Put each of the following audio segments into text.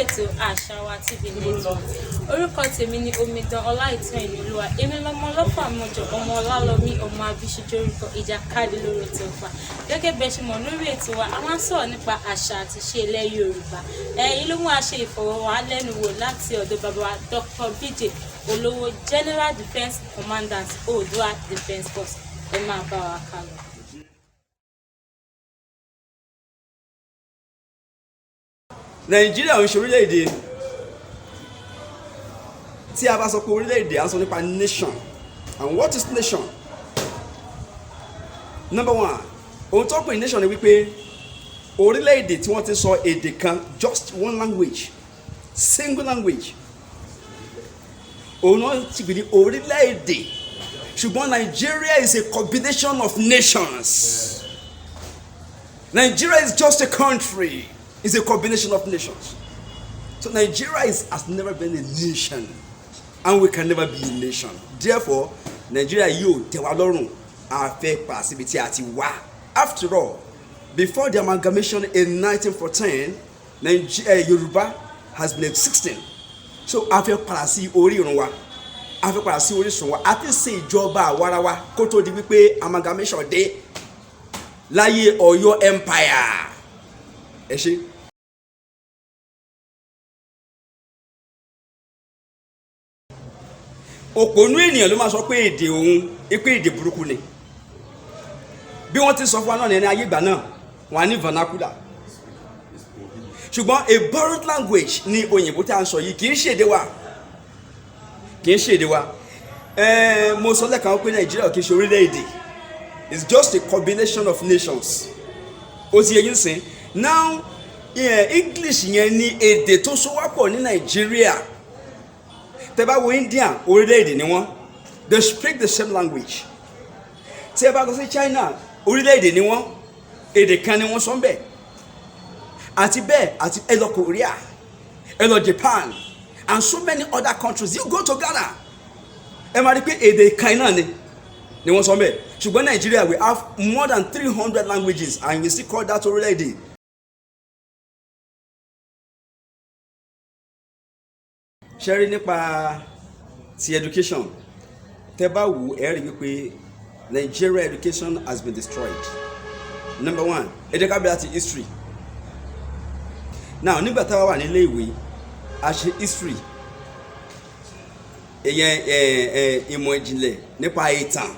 ètò Àṣàwà TV Network. Orúkọ tèmi ni Omidan Ọláìtàn Ìníolúwa. Èmi lọmọ ọlọ́fà mọ́jọ, ọmọ Ọlálọ́mí, ọmọ Abíṣújórúkọ, ìjàkadì lóró tó fà. Gẹ́gẹ́ bẹ́ẹ̀ ṣe mọ̀ lórí ètò wa, a máa ń sọ̀rọ̀ nípa àṣà àti ìṣe ilẹ̀ Yorùbá. Èyí ló mú a ṣe ìfọ̀rọ̀wánilẹ́nuwò láti ọ̀dọ̀ bàbá wa Dr. BJ Olówó, General Defence Commandant O.D.F Defence Force. Ẹ máa bá wa kálọ. Nàìjíríà ń ṣe orílẹ̀-èdè tí a bá sọ pé orílẹ̀-èdè a sọ nípa nation. And what is nation? Number one, ohun tó pè nation ni wípé orílẹ̀-èdè tí wọ́n ti sọ èdè kan, just one language, single language. Òun náà ti pè ní orílẹ̀-èdè. Ṣùgbọ́n Nigeria is a combination of nations. Nigeria is just a country. It's a combination of nations. So Nigeria has never been a nation, and we can never be a nation. Therefore, Nigeria yóò tẹ́ wa lọ́rùn àfẹ́ pàṣípìtì àti wá. After all, before the amalgamation in 1914, Yoruba has been existing. So àfẹ́ padà sí orí ìrun wa, àfẹ́ padà sí orísun wa, àti ṣe ìjọba àwarawa kó tó di wípé amalgamation dé láyé Ọ̀yọ́ empire. Ẹ ṣé. Òpònú ènìyàn ló máa sọ pé èdè òun pé èdè burúkú ni. Bí wọ́n ti sọ fún wa náà ní ayé ìgbà náà, wọ́n á ní vernacular. Ṣùgbọ́n a borrowed language ni òyìnbó tí a ń sọ yìí, kì í ṣe èdè wa. Kì í ṣe èdè wa. Mo sọ lẹ́ẹ̀kan pé Nàìjíríà kì í ṣe orílẹ̀-èdè. It's just a combination of nations. Ó ti yé yín sìn. Now, English yẹn ni èdè tó so wá pọ̀ ní Nàìjíríà. Tẹ́ bá wo India, orílẹ̀-èdè ni wọ́n. They speak the same language. Tẹ́ bá lọ sí China, orílẹ̀-èdè ni wọ́n. Èdè kan ni wọ́n sọ ńbẹ̀. Àti bẹ́ẹ̀ àti ẹ lọ Korea, ẹ lọ Japan, and so many other countries. You go to Ghana, ẹ máa rí pé èdè kan náà ni wọ́n sọ ńbẹ̀. Ṣùgbọ́n Nigeria, we have more than 300 languages, and we still call that orílẹ̀-èdè. Ṣẹ́rí nípa ti education, tẹ́ bá wò ẹ rí wípé Nigeria education has been destroyed. Number one, ẹ jẹ́ ká bẹ̀rẹ̀ láti history. Now, nígbà táwa wà nílé ìwé, a ṣe history, ìyẹn ìmọ̀ ìjìnlẹ̀ nípa ìtàn.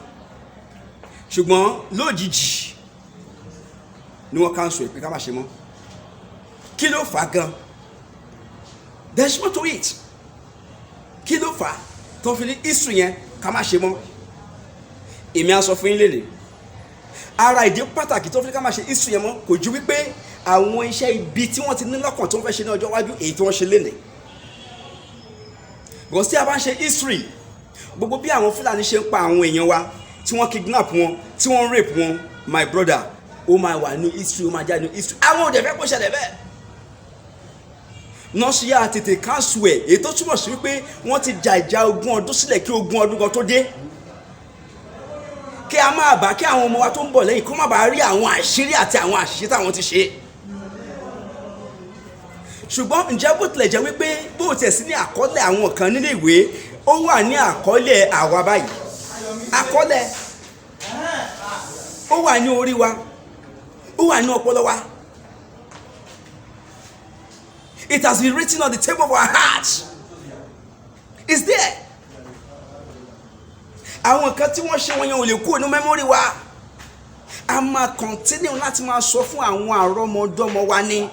Ṣùgbọ́n lójijì ni wọ́n cancel pé ká má ṣe mọ́. Kí ló fà á gan? There's more to it. Kí ló fà á tó fi ní history yẹn ká má ṣe mọ́? Èmi á sọ fún yín lélẹ̀. Ara ìdí pàtàkì tó fi ní ká má ṣe history yẹn mọ́ kò ju wípé àwọn iṣẹ́ ibi tí wọ́n ti ní lọ́kàn tó ń fẹ́ ṣe ní ọjọ́ iwájú èyí tí wọ́n ṣe lénìí. Because tí a bá ń ṣe history, gbogbo bí àwọn Fúlàní ṣe ń pa àwọn èèyàn wa, tí wọ́n kidnap wọn, tí wọ́n rape wọn, my brother, ó máa wà ní history, ó máa jáde ní history. Àwọn òde fẹ́ kó ṣẹlẹ̀ bẹ́ẹ̀. Nọ́ọ̀sì yà tètè cancel ẹ̀, èyí tó túmọ̀ sí wípé wọ́n ti jà ìjà 20 ọdún sílẹ̀ kí 20 ọdún kan tó dé. Kí a máa bá kí àwọn ọmọ wa tó ń bọ̀ lẹ́yìn kó má bàa rí àwọn àṣírí àti àwọn àṣìṣe táwọn ti ṣe. Ṣùgbọ́n ǹjẹ́ bó tilẹ̀ jẹ́ wípé bó tiẹ̀ sí ní àkọọ́lẹ̀ àwọn kan nílé ìwé, ó wà ní àkọọ́lẹ̀ àwa báyìí. Àkọọ́lẹ̀ ó wà ní orí wa, ó wà ní ọpọlọ wa. It has been written on the table of our hearts. It's there. Àwọn nǹkan tí wọ́n ṣe wọ́n yẹn ò lè kúrò ní memory wa. A máa continue láti máa sọ fún àwọn àrọ́mọdọ́mọ wa ní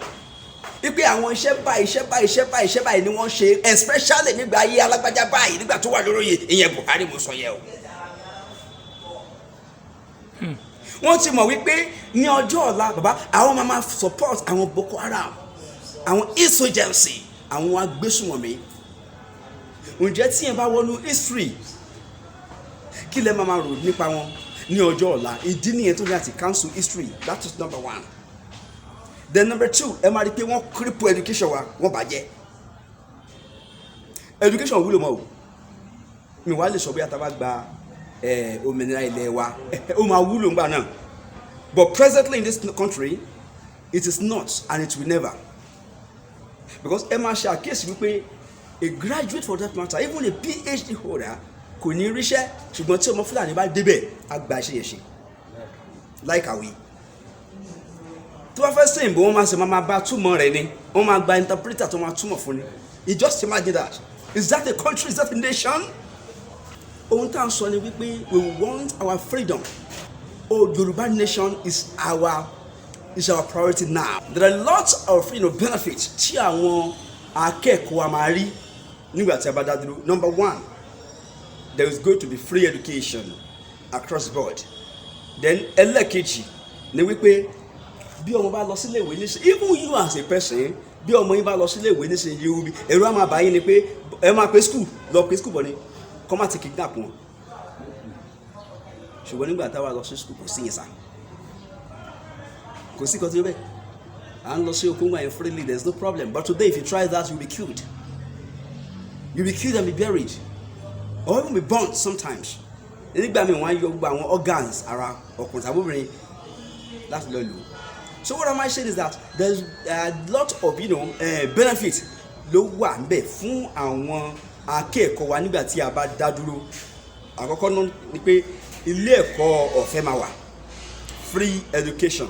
wípé àwọn iṣẹ́ báyìí ni wọ́n ṣe, especially nígbà ayé alágbájá báyìí nígbà tó wà lórí ìyẹn Buhari mo sọ yẹ o. Wọ́n ti mọ̀ wípé ní ọjọ́ ọ̀la bàbá àwọn máa support àwọn Boko Haram, àwọn insurgency, àwọn agbésùnmọ̀mí. Ǹjẹ́ tí yẹn bá wọnú history, kí lẹ máa rò nípa wọn ní ọjọ́ ọ̀la? Ìdí nìyẹn tó ní àti cancel history. That is number one. Then number two, ẹ máa rí pé wọ́n cripple education wa, wọ́n bàjẹ́. Education wúlò mọ́ o. Mi wá lè sọ bí a ta bá gba òmìnira ilẹ̀ wa, ó máa wúlò ńgbà náà. But presently in this country, it is not, and it will never. because ẹ máa ṣe àkíyèsí wípé a graduate for that matter, even a PhD holder kò ní ríṣẹ́, ṣùgbọ́n tí ọmọ Fúlàní bá débẹ̀ á gba iṣẹ́ yẹn ṣe láìkàwé. tó bá fẹ́ sìn bó wọ́n máa ṣe máa bá túmọ̀ rẹ̀ ni wọ́n máa gba interpreter tó máa túmọ̀ fún ni. You just imagine that. Is that a country? Is that a nation? Ohun tá à ń sọ ni wípé we want our freedom. Yoruba nation is our priority now. There are lots of benefits tí àwọn akẹ́kọ̀ọ́ wa máa rí nígbà tí a bá dá dúró. Number one, there is going to be free education across the board. Then ẹlẹ́ẹ̀kejì ni wípé bí ọmọ bá lọ sílé ìwé nísìnyí, even you as a person, bí ọmọ yín bá lọ sílé ìwé nísìnyí yóò bí ẹ̀rọ àmà báyìí ni pé ẹ máa pe school lọ pe school bọ̀ ni kọ́ máa ti kidnap wọn. Ṣùgbọ́n nígbà táwa lọ sí school kò sí yẹn sá, kò sí kan tí ó bẹ́ẹ̀. À ń lọ sí okòwò yẹn freely, there is no problem. But today if you try that you will be killed. You will be killed and be buried, or even be burnt sometimes. Nígbà míì wọ́n á yọ gbogbo àwọn organs ara ọkùnrin tàbí obìnrin láti lọ lò. So what am I saying is that there's a lot of benefit ló wà níbẹ̀ fún àwọn akẹ́kọ̀ọ́ wa nígbà tí a bá dá dúró. Àkọ́kọ́ náà ni pé ilé ẹ̀kọ́ ọ̀fẹ́ máa wà, free education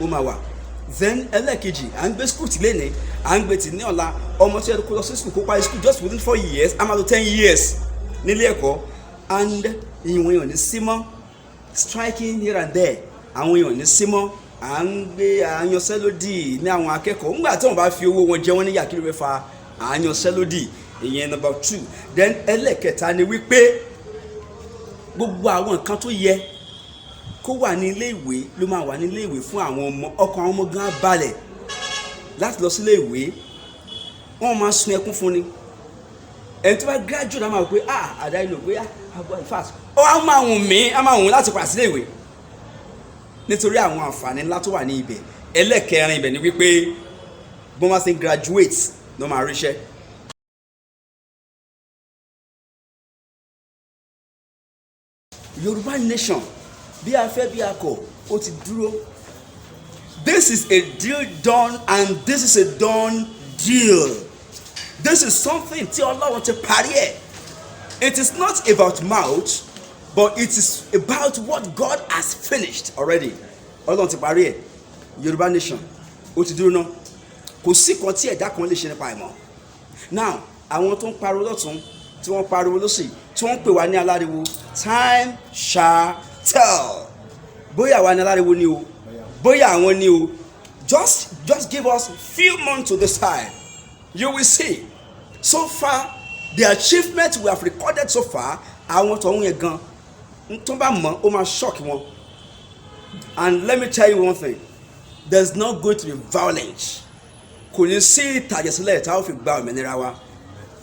ó máa wà. Then ẹlẹ́ẹ̀kejì à ń gbé school tí lẹ́nìí, à ń gbé tí ní ọ̀la, ọmọ tí ẹ kó lọ sí school kó parí school just within 4 years, a máa lò 10 years nílé ẹ̀kọ́, and ìwọ̀n èèyàn ní símọ́ striking here and there, àwọn èèyàn ní símọ́ à ń gbé àyànṣẹ́lódì ní àwọn akẹ́kọ̀ọ́ nígbà tí wọ́n bá fi owó wọn jẹ wọ́n níyà kí ló fẹ́ fa àyànṣẹ́lódì. Ìyẹn number 2. Then ẹlẹ́ẹ̀kẹta ni wípé gbogbo àwọn nǹkan tó yẹ kó wà ní ilé ìwé ló máa wà ní ilé ìwé fún àwọn ọmọ. Ọkàn àwọn ọmọ gan balẹ̀ láti lọ sí ilé ìwé, wọ́n máa sun ẹkún fún ni. Ẹni tó bá graduate á máa wò pé àdá ìlò pé in fact á máa wùn mí, á máa wùn láti padà sí ilé ìwé nítorí àwọn àǹfààní ńlá tó wà ní ibẹ̀. Ẹlẹ́ẹ̀kẹrin ibẹ̀ ni wípé bọ́n máa ṣe graduate ló máa ríṣẹ́. Yoruba nation, bí a fẹ́ bí a kọ̀, ó ti dúró. This is a deal done, and this is a done deal. This is something tí Ọlọ́run ti parí ẹ̀. It is not about mouth, but it is about what God has finished already. Ọlọ́run ti parí ẹ̀. Yoruba nation ó ti dúró náà. Kò sí kan tí ẹ̀dá kan lè ṣe nípa ẹ̀ mọ́. Now àwọn tó ń pariwo lọ́tún, tí wọ́n pariwo lọ́sì, tí wọ́n ń pè wá ní aláriwo, time shall tell. Bóyá àwa ní aláriwo ni o, bóyá àwọn ni o, just give us few months to this time, you will see. So far the achievements we have recorded so far, àwọn tó ń yẹn gan tó bá mọ̀ ó máa shock wọn. And let me tell you one thing, there's not going to be violence. Kò ní sí ìtàjẹ̀sílẹ̀ tá a fi gba òmìnira wa.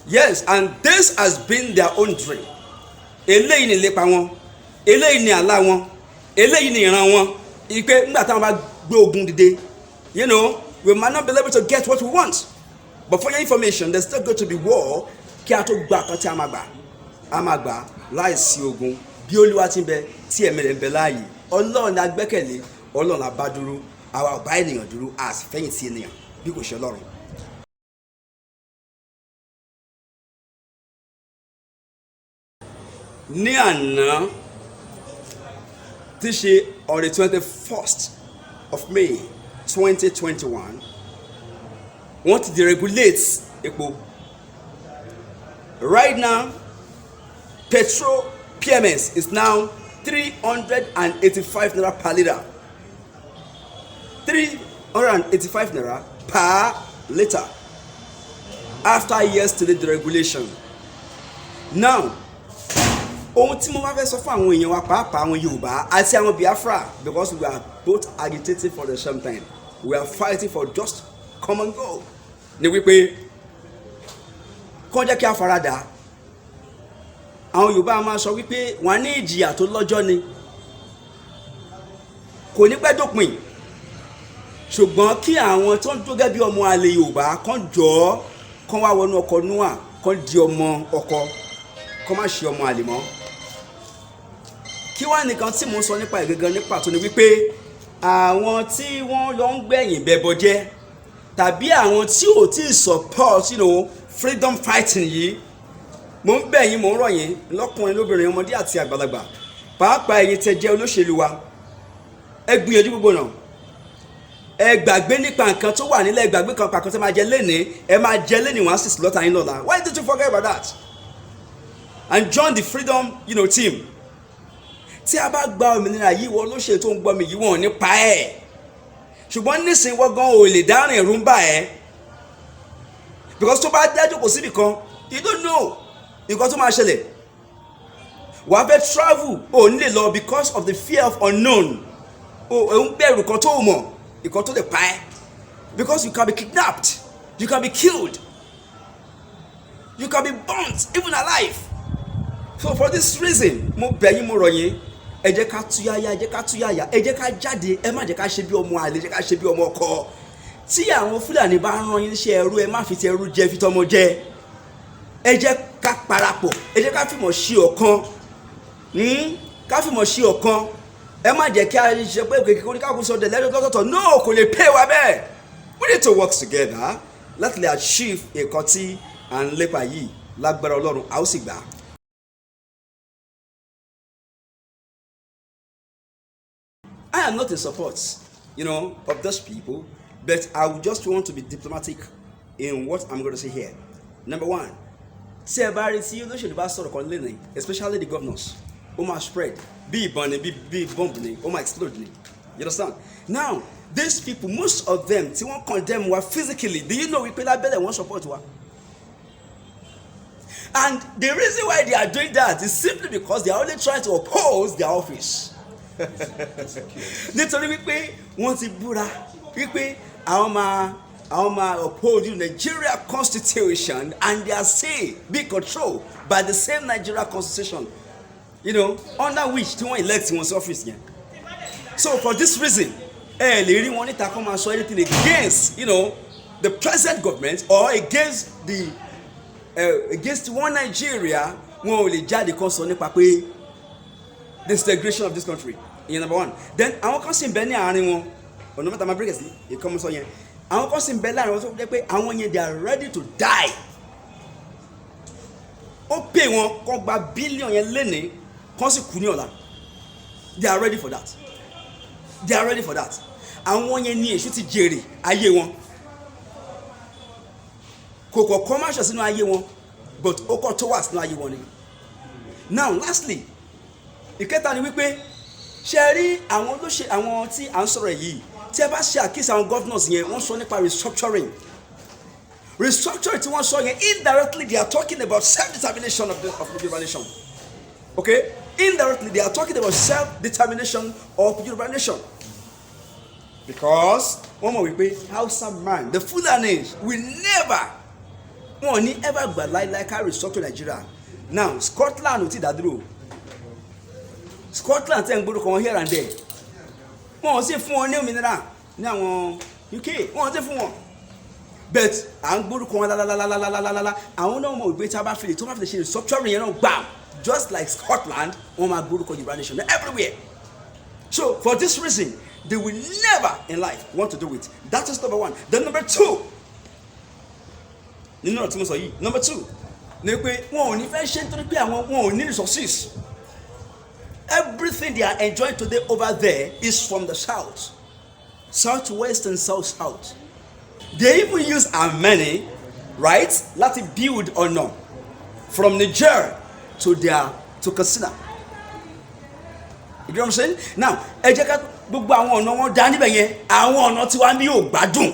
Yes, and this has been their own dream. Eléyìí ni ìlépa wọn, eléyìí ni àlá wọn, eléyìí ni ìran wọn. Ìpè nígbà táwọn bá gbé ogun dìde, we might not be able to get what we want. But for your information, there's still going to be war. Kí a tó gba kan tí a máa gbà láìsí ogun. Bí Olúwa ti ń bẹ, tí ẹ̀mí rẹ̀ ń bẹ láàyè. Ọlọ́run la gbẹ́kẹ̀lé, Ọlọ́run la bá dúró. Àwa ò bá ènìyàn dúró, a sì fẹ̀yìntì ènìyàn bí kò ṣe Ọlọ́run. Ní àná tí ṣe on the 21st of May 2021, wọ́n ti deregulate epo. Right now petrol PMS is now 385 naira per litre. 385 naira per litre after yesterday deregulation. Now ohun tí mo wá fẹ́ sọ fún àwọn èèyàn wa pàápàá àwọn Yorùbá àti àwọn Biafra, because we are both agitating for the same thing, we are fighting for just common goal, ni wípé kọ́ jẹ́ kí a faradà. Àwọn Yorùbá máa sọ wípé wọ́n ní ìjìyà tó lọ́jọ́ ni, kò ní pẹ́ dópin. Ṣùgbọ́n kí àwọn tó ń tó gẹ́gẹ́ bí ọmọ àlè Yorùbá kán jọ kán wá wọnú ọkọ̀ Nóà, kán di ọmọ ọkọ, kán má ṣe ọmọ àlè mọ́. Kí wá nìkan tí mò ń sọ nípa ìgangan ní pàtó ni wípé àwọn tí wọ́n lọ ń gbẹ̀yìn bẹbọ jẹ́ tàbí àwọn tí ò tí support freedom fighting yìí, mo ń bẹ̀ yín, mo ń rọ̀ yín lọ́kùnrin lóbìnrin ọmọdé àti àgbàlagbà, pàápàá ẹ̀yin tẹ́ jẹ́ olóṣèlú wa, ẹ gbìyànjú gbogbo náà, ẹ gbàgbé nípa nǹkan tó wà nílẹ̀, ẹ gbàgbé kan pàkan tẹ́ máa jẹ lénìí, ẹ máa jẹ lénìí wọ́n á sì slaughter yín lọ́la. Why did you forget about that and join the freedom team? Tí a bá gba òmìnira yìí, wọ́n olóṣèlú tó ń gbọ́ mi yìí, wọ́n ò ní pa ẹ́, ṣùgbọ́n nísìnyí wọ́n gan ò lè dárìn ẹ̀rù ń bà ẹ́, because tó bá dájú kò síbì kan, you don't know nǹkan tó máa ṣẹlẹ̀. Wàá fẹ́ travel, ò ní lè lọ because of the fear of unknown. O ń bẹ̀rù kan tó mọ̀, nǹkan tó lè pa ẹ́, because you can be kidnapped, you can be killed, you can be burnt even alive. So for this reason, mo bẹ̀ yín, mo rọ̀ yín, ẹ jẹ́ ká túyáyá, ẹ jẹ́ ká túyáyá, ẹ jẹ́ ká jáde, ẹ má jẹ́ ká ṣe bí ọmọ àlè, ẹ jẹ́ ká ṣe bí ọmọ ọkọ. Tí àwọn Fúlàní bá rán yín iṣẹ́ ẹrú, ẹ má fi ti ẹrú jẹ, fi tọmọ jẹ. Ẹ jẹ́ ká parapọ̀, ẹ jẹ́ ká fìmọ̀ ṣe ọ̀kan, ká fìmọ̀ ṣe ọ̀kan. Ẹ má jẹ́ kí a ṣe pé kékeré oníkàkùn sọ dẹ̀lẹ́dọ̀ lọ́tọ̀ọ̀tọ̀. No, kò lè pay wa bẹ́ẹ̀. We need to work together láti lè achieve nǹkan tí à ń lépa yìí lágbára Ọlọ́run, a ó sì gbà. I am not in support, of those people, but I just want to be diplomatic in what I'm going to say here. Number one, tí ẹ bá rí tí olóṣèlú bá sọ̀rọ̀ kan lẹ́nu, especially the governors, ó máa spread, bí ìbọn ni, bí bomb ni, ó máa explode ni. You understand? Now, these people, most of them, tí wọ́n condemn wa physically, do you know wípé lábẹ́lẹ̀ wọ́n support wa? And the reason why they are doing that is simply because they are only trying to oppose their office. Nítorí wípé wọ́n ti búra wípé àwọn máa uphold the Nigeria constitution, and they are still be controlled by the same Nigeria constitution, under which tí wọ́n elect wọn sí office yẹn. So for this reason, lè rí wọn níta kó máa sọ anything against the present government or against one Nigeria. Wọn ò lè jáde kan sọ nípa pé the integration of this country, number one. Then àwọn kan sì ń bẹ ní àárín wọn, ọ̀nà mẹ́ta máa break sí ìkọ́mọ sọ yẹn. Àwọn kan sì ń bẹ láàrin wọn tó jẹ́ pé àwọn yẹn they are ready to die. Ó pè wọn kó gba bílíọ̀nù yẹn lénìí, kó sì kú ní ọ̀la. They are ready for that. They are ready for that. Àwọn yẹn ní èṣù ti jèrè ayé wọn. Kò kọ̀ commercial sínú ayé wọn, but ó kọ̀ tó wà sínú ayé wọn ni. Now lastly, ìkẹta ni wípé ṣe rí àwọn tí à ń sọ̀rọ̀ yìí, tí ẹ bá ṣe àkíyèsí àwọn governors yẹn, wọ́n sọ nípa restructuring tí wọ́n sọ yẹn, indirectly they are talking about self-determination of the Yoruba nation. Okay, indirectly they are talking about self-determination of the Yoruba nation, because wọ́n mọ̀ wípé Hausa man, the Fulanis will never, wọn ò ní ever gbà láíláí ká restructure Nigeria. Now Scotland ò tí dádúró, Scotland tẹ́ ń gbórúkọ wọn here and there, wọn ò sì fún wọn ní òmìnira ní àwọn UK, wọn ò sì fún wọn, but à ń gbórúkọ wọn lálálálálálálá. Àwọn náà mọ̀ wípé tí a bá fi lè ṣe restructuring yẹn náà gbà, just like Scotland, wọn máa gbórúkọ Yoruba nation everywhere. So for this reason, they will never in life want to do it. That is number one. Then number two, nínú ọ̀rọ̀ tí mo sọ yìí, number two ni pé wọn ò ní fẹ́ ṣe nítorí pé wọn ò ní resources. Everything they are enjoying today over there is from the south, southwest and south. They even use our money, right, láti build ọ̀nà from Niger to Katsina. You know what I'm saying? Now, ẹ jẹ́ ká gbogbo àwọn ọ̀nà wọn dá níbẹ̀ yẹn, àwọn ọ̀nà tí wọ́n bí yóò gbádùn.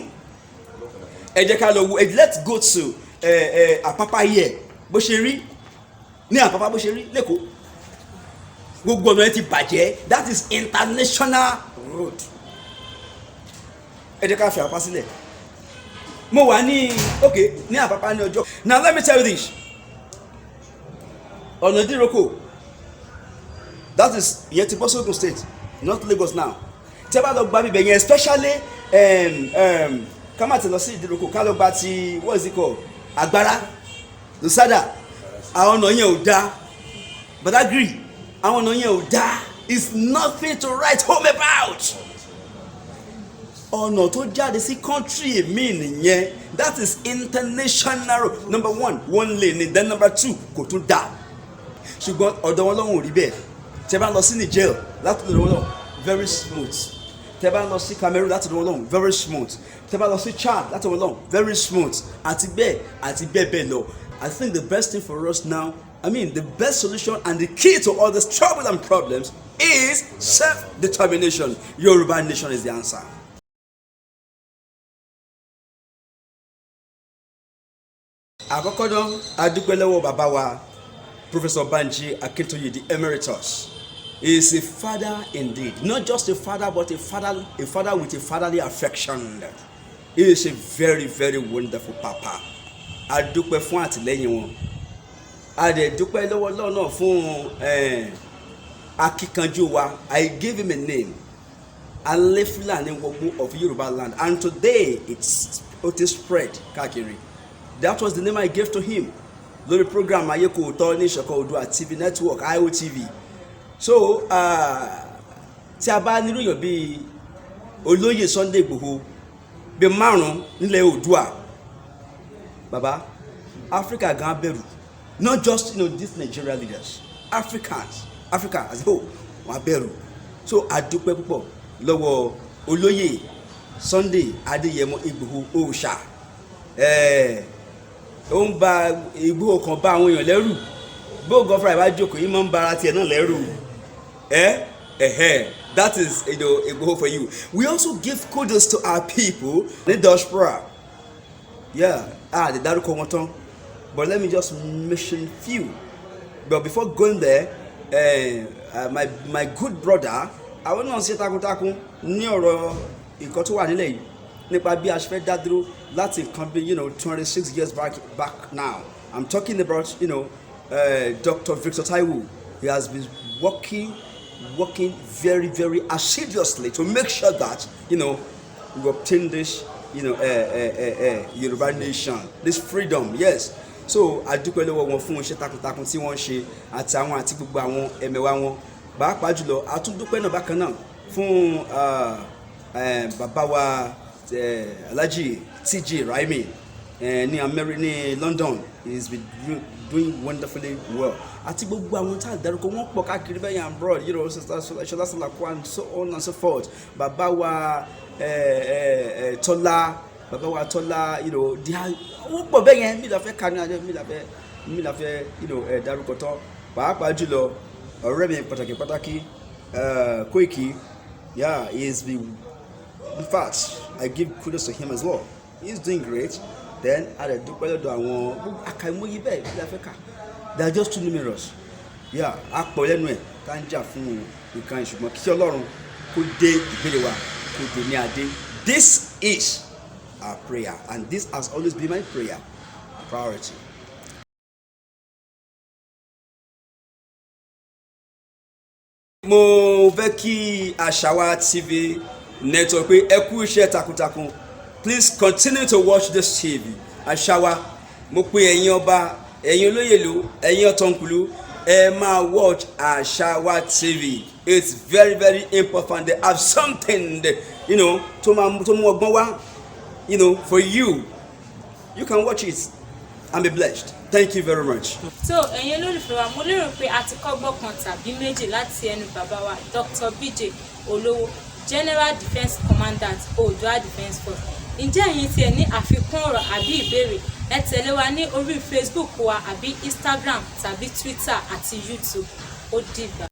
Ẹ jẹ́ ká lọ wo, let's go to Àpápá here, bó ṣe rí ní Àpápá, bó ṣe rí lẹ́kọ̀ọ́. Gbogbo ọ̀nà ẹ ti bàjẹ́, that is international road. Ẹ jẹ́ ká fi Àpápá sílẹ̀. Mo wà ní Àpápá ní ọjọ́. Now let me tell you this. Ọ̀nà Ìdíròkò, that is ìyẹn ti bọ́ sógun state, not Lagos now. Tí ẹ bá lọ gba bíbẹ̀ yẹn, especially ká má ti lọ sí Ìdíròkò, ká lọ gba ti what is it called, Agbára, Lùsádà, àwọn ọ̀nà yẹn ò dáa. But I agree, àwọn ọ̀nà yẹn ò dáa. It's nothing to write home about. ọ̀nà tó jáde sí country mi nìyẹn. That is international. Number one lane, then number two kò tún dà. Ṣùgbọ́n ọ̀dọ̀ wọn lọ́hùn ò rí bẹ́ẹ̀. Tẹ́ bá lọ sí Niger láti ọ̀dọ̀ wọn lọ́hùn very smooth. Tẹ́ bá lọ sí Cameroon láti ọ̀dọ̀ wọn lọ́hùn very smooth. Tẹ́ bá lọ sí Chad láti ọ̀dọ̀ wọn lọ́hùn very smooth. Àti bẹ́ẹ̀ lọ. I think the best thing for us now, the best solution and the key to all this trouble and problems is self-determination. Yoruba nation is the answer. Àkọ́kọ́ náà, a dúpẹ́ lọ́wọ́ bàbá wa, Professor Banji Akintoye, the emeritus. He is a father indeed. Not just a father, but a father with a fatherly affection. He is a very, very wonderful papa. A dúpẹ́ fún àtìlẹ́yìn wọn. A dẹ̀ dúpẹ́ lọ́wọ́ Ọlọ́run náà fún akíkanjú wa. I gave him a name. Alefulani Wogbu of Yoruba land. And today it is spread káàkiri. That was the name I gave to him. Lórí program Ayeko Òótọ́ ní Ìṣọ̀kan Oòduà TV network IOTV. So tí a bá nírú èèyàn bíi Olóyè Sunday Igboho bíi márùn nílẹ̀ Oòduà, baba, Africa gan bẹ̀rù. Not just these Nigerian leaders, Africa as a whole wọ́n bẹ̀rù. So a dúpẹ́ púpọ̀ lọ́wọ́ Olóyè Sunday Adéyẹmọ Igboho Òòṣà. Ó ń ba Igboho kan bá àwọn èèyàn lẹ́rù. Bó gọ́fúrà ìbá jókòó yìí máa ń bara tiẹ̀ náà lẹ́rù. That is Igboho for you. We also give kudos to our people in the diaspora. Yeah, they dárúkọ wọn tán. But let me just mention few. But before going there, my good brother, àwọn náà ṣe takuntakun ní ọ̀rọ̀ nǹkan tó wà nílẹ̀ yìí nípa bí a ṣe fẹ́ dá dúró láti nǹkan bí 26 years back now. I'm talking about Dr. Victor Taiwo. He has been working very, very assiduously to make sure that we obtain this Yoruba nation, this freedom. Yes. So adúpẹ́ lọ́wọ́ wọn fún iṣẹ́ takuntakun tí wọ́n ṣe àti gbogbo àwọn ẹ̀mẹ̀wá wọn. Pàápàá jùlọ a tún dúpẹ́ náà bákan náà fún bàbá wa Alhaji TJ Raimi ní London. He's been doing wonderfully well. Àti gbogbo àwọn tá a dárúkọ wọn pọ̀ káàkiri bẹ́ẹ̀ yàn abroad, Ṣọlá Sàlàkó and so on and so forth. Bàbá wa Tọ́lá, wọ́n pọ̀ bẹ́ẹ̀ yẹn, mi la fẹ́ kanu adé, mi la fẹ́ dárúkọ tán. Pàápàá jùlọ ọ̀rẹ́ mi pàtàkì Koiki, yeah, in fact, I give kudos to him as well. He's doing great. Then at the dúpẹ́ lọ́dọ̀ àwọn akàìmọye bẹ́ẹ̀ bí la fẹ́ kà. They are just too numerous. Yeah, àpọ̀ lẹ́nu ẹ̀ tá ń jà fún nǹkan ìṣùgbọ́n kí Ọlọ́run kó dé ìbéèrè wa kó dé ní adé. This is our prayer, and this has always been my prayer priority. Mo fẹ́ kí Àṣàwà TV network pé ẹ kú iṣẹ́ takuntakun. Please continue to watch this TV. Àṣàwà, mo pè ẹ̀yin ọba, ẹ̀yin olóyèlú, ẹ̀yin ọ̀tọ̀nkùlú, ẹ máa watch Àṣàwà TV. It's very, very important. They have something tó mú ọgbọ́n wá, for you. You can watch it and be blessed. Thank you very much. So ẹ̀yin olólùfẹ́ wa, mo lérò pé a ti kọ́gbọ́n kan tàbí méjì láti ẹnu bàbá wa Dr. BJ Olowo, General Defence Commandant Oòduà Defence Force. Ǹjẹ́ ẹ̀yin tí ẹ ní àfikún ọ̀rọ̀ àbí ìbéèrè, ẹ tẹ̀lé wa ní orí Facebook wa àbí Instagram tàbí Twitter àti YouTube. Ó dìgbà.